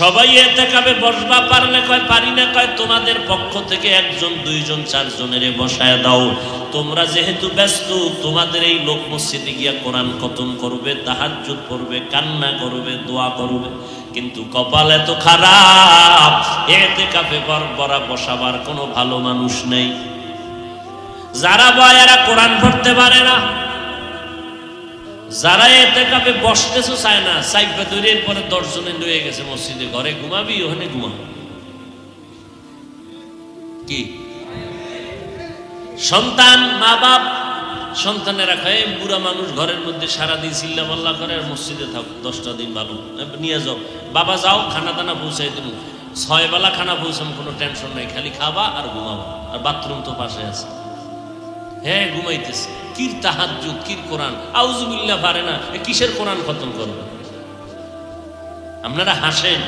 সবাই এতেকাবে বসবা, পারলে কয় পারি না, কয় তোমাদের পক্ষ থেকে একজন দুইজন চারজনের বসায় দাও। তোমরা যেহেতু ব্যস্ত, তোমাদের এই লোক মসজিদে গিয়া কোরআন খতম করবে, তাহাজ্জুদ পড়বে, কান্না করবে, দোয়া করবে, কিন্তু কপাল এত খারাপ, এতেকাবে বরা বসাবার কোনো ভালো মানুষ নেই। যারা বয়ারা কোরআন পড়তে পারে না, যারা এতেকাবে বসতেছো চায় না, সাইফা তৈরির পরে 10 জনে লয়ে গেছে মসজিদে, ঘরে ঘুমাবি ওখানে ঘুমা। কি সন্তান, মা বাপ সন্তানেরা খায়, বুড়া মানুষ ঘরের মধ্যে সারাদিন চিল্লা পাল্লা করে, আর মসজিদে থাক 10টা দিন ভালো নিয়ে যাও, বাবা যাও খানা দানা পৌঁছাই দেবো, 6 বেলা খানা পৌঁছাম, কোনো টেনশন নাই, খালি খাবা আর ঘুমাবা, আর বাথরুম তো পাশে আছে। হ্যাঁ ঘুমাইতেছে, কির তাহাজ্জুদ, কির কোরআন, আউযুবিল্লাহ পারে না, কিসের কোরআন খতম করবে? আপনারা হাসেন,